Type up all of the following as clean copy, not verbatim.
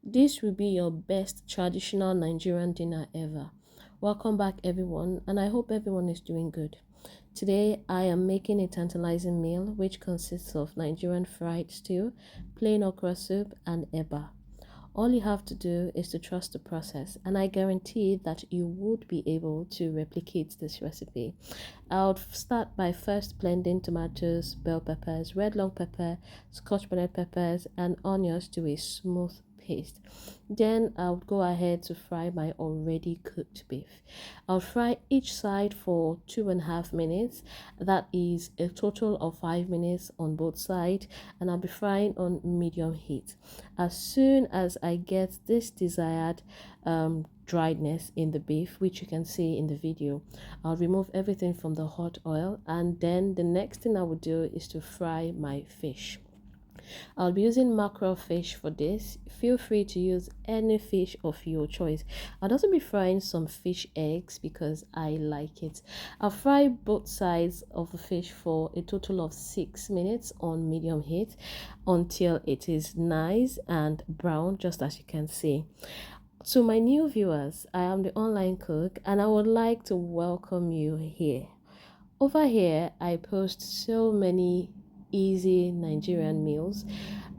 This will be your best traditional Nigerian dinner ever. Welcome back, everyone, and I hope everyone is doing good. Today, I am making a tantalizing meal which consists of Nigerian fried stew, plain okra soup, and eba. All you have to do is to trust the process, and I guarantee that you would be able to replicate this recipe. I'll start by first blending tomatoes, bell peppers, red long pepper, scotch bonnet peppers, and onions to a smooth paste. Then I'll go ahead to fry my already cooked beef. I'll fry each side for 2.5 minutes. That is a total of 5 minutes on both sides, and I'll be frying on medium heat. As soon as I get this desired driedness in the beef, which you can see in the video, I'll remove everything from the hot oil, and then the next thing I will do is to fry my fish. I'll be using mackerel fish for this. Feel free to use any fish of your choice. I'll also be frying some fish eggs because I like it. I'll fry both sides of the fish for a total of 6 minutes on medium heat until it is nice and brown, just as you can see. To my new viewers, I am the online cook and I would like to welcome you here. Over here, I post so many easy Nigerian meals,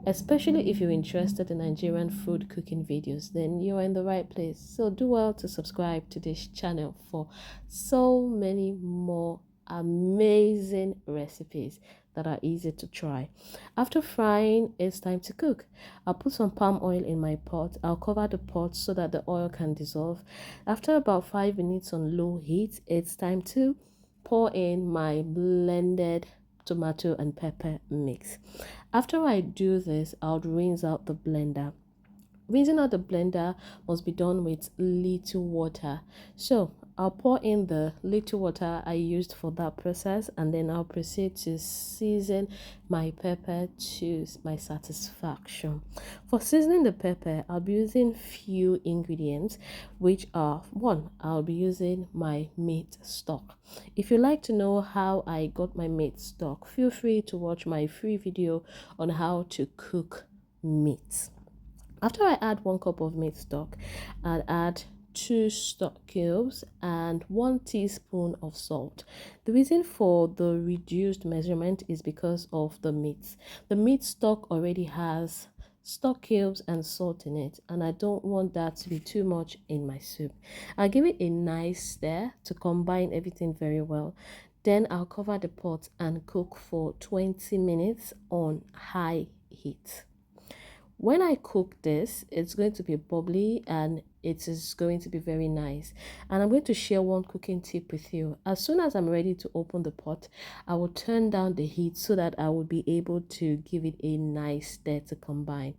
especially if you're interested in Nigerian food cooking videos, then you're in the right place. So do well to subscribe to this channel for so many more amazing recipes that are easy to try. After frying, it's time to cook. I'll put some palm oil in my pot. I'll cover the pot so that the oil can dissolve. After about 5 minutes on low heat, it's time to pour in my blended tomato and pepper mix. After I do this, I'll rinse out the blender. Rinsing out the blender must be done with little water. So I'll pour in the little water I used for that process, and then I'll proceed to season my pepper to my satisfaction. For seasoning the pepper, I'll be using few ingredients, which are: one, I'll be using my meat stock. If you like to know how I got my meat stock, feel free to watch my free video on how to cook meat. After I add 1 cup of meat stock, I'll add 2 stock cubes and 1 teaspoon of salt. The reason for the reduced measurement is because of the meat. The meat stock already has stock cubes and salt in it, and I don't want that to be too much in my soup. I'll give it a nice stir to combine everything very well. Then I'll cover the pot and cook for 20 minutes on high heat. When I cook this, it's going to be bubbly and it is going to be very nice. And I'm going to share one cooking tip with you. As soon as I'm ready to open the pot, I will turn down the heat so that I will be able to give it a nice stir to combine.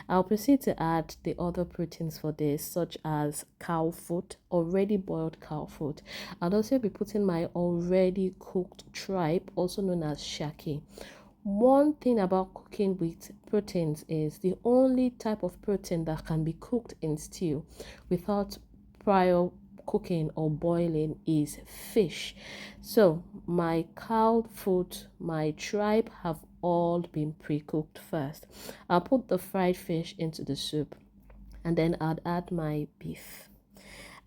I'll proceed to add the other proteins for this, such as cow foot, already boiled cow foot. I'll also be putting my already cooked tripe, also known as shaki. One thing about cooking with proteins is the only type of protein that can be cooked in stew without prior cooking or boiling is fish. So my cow foot, my tripe have all been pre-cooked first. I'll put the fried fish into the soup, and then I'll add my beef.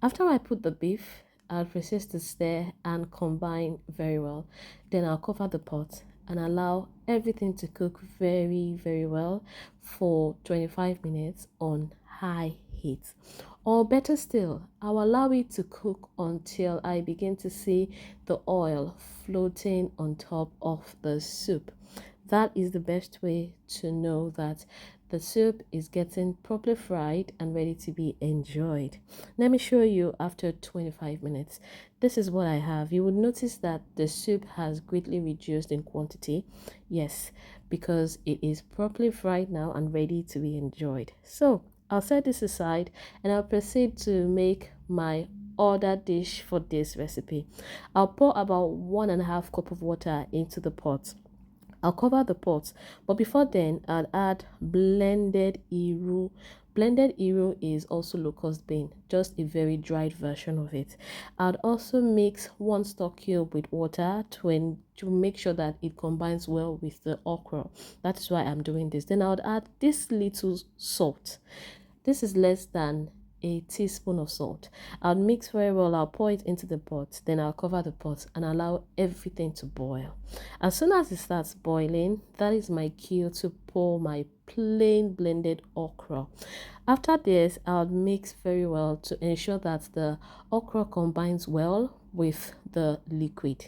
After I put the beef, I'll proceed to stir and combine very well. Then I'll cover the pot and allow everything to cook very well for 25 minutes on high heat. Or better still, I'll allow it to cook until I begin to see the oil floating on top of the soup. That is the best way to know that the soup is getting properly fried and ready to be enjoyed. Let me show you after 25 minutes. This is what I have. You would notice that the soup has greatly reduced in quantity. Yes, because it is properly fried now and ready to be enjoyed. So I'll set this aside and I'll proceed to make my other dish for this recipe. I'll pour about 1.5 cup of water into the pot. I'll cover the pot, but before then, I'll add blended iru. Blended iru is also locust bean, just a very dried version of it. I'd also mix 1 stock cube with water to make sure that it combines well with the okra. That's why I'm doing this. Then I would add this little salt. This is less than a teaspoon of salt. I'll mix very well. I'll pour it into the pot. Then I'll cover the pot and allow everything to boil. As soon as it starts boiling, that is my cue to pour my plain blended okra. After this, I'll mix very well to ensure that the okra combines well with the liquid.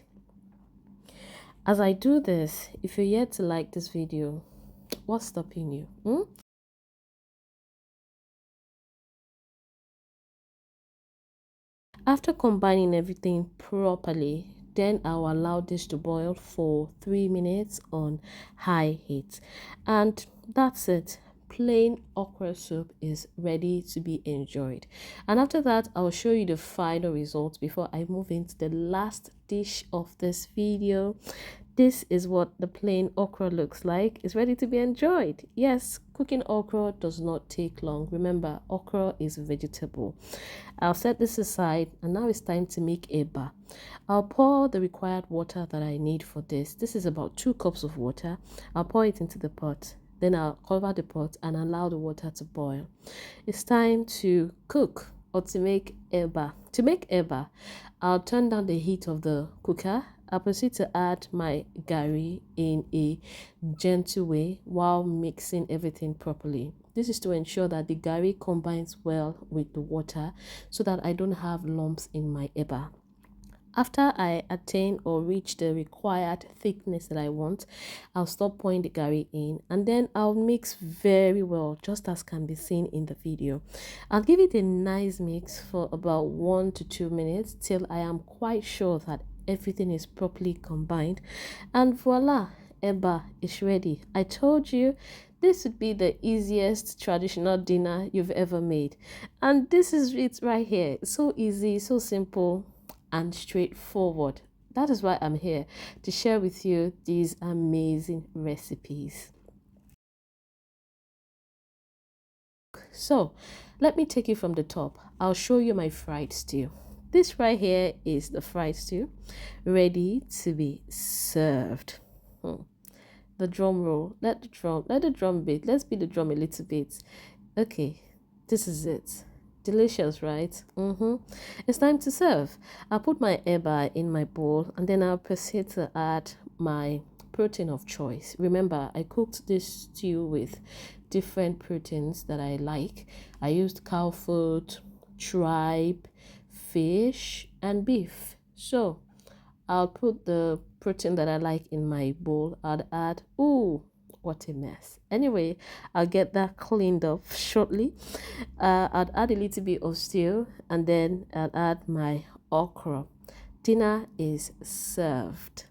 As I do this, if you're yet to like this video, what's stopping you? After combining everything properly, then I'll allow this to boil for 3 minutes on high heat. And that's it. Plain okra soup is ready to be enjoyed. And after that, I'll show you the final result before I move into the last dish of this video. This is what the plain okra looks like. It's ready to be enjoyed. Yes, cooking okra does not take long. Remember, okra is a vegetable. I'll set this aside, and now it's time to make eba. I'll pour the required water that I need for this. This is about 2 cups of water. I'll pour it into the pot. Then I'll cover the pot and allow the water to boil. It's time to cook or to make eba. To make eba, I'll turn down the heat of the cooker. I'll proceed to add my garri in a gentle way while mixing everything properly. This is to ensure that the garri combines well with the water so that I don't have lumps in my eba. After I attain or reach the required thickness that I want, I'll stop pouring the garri in and then I'll mix very well, just as can be seen in the video. I'll give it a nice mix for about 1 to 2 minutes till I am quite sure that everything is properly combined, and voila, eba is ready. I told you this would be the easiest traditional dinner you've ever made, and this is it right here. It's so easy, so simple and straightforward. That is why I'm here to share with you these amazing recipes. So let me take you from the top. I'll show you my fried stew. This right here is the fried stew ready to be served. The drum roll. Let the drum beat. Let's beat the drum a little bit. Okay, this is it. Delicious, right? It's time to serve. I'll put my eba in my bowl and then I'll proceed to add my protein of choice. Remember, I cooked this stew with different proteins that I like. I used cow foot, tripe, fish, and beef. So I'll put the protein that I like in my bowl. I'll add, ooh, what a mess. Anyway, I'll get that cleaned up shortly. I'll add a little bit of stew and then I'll add my okra. Dinner is served.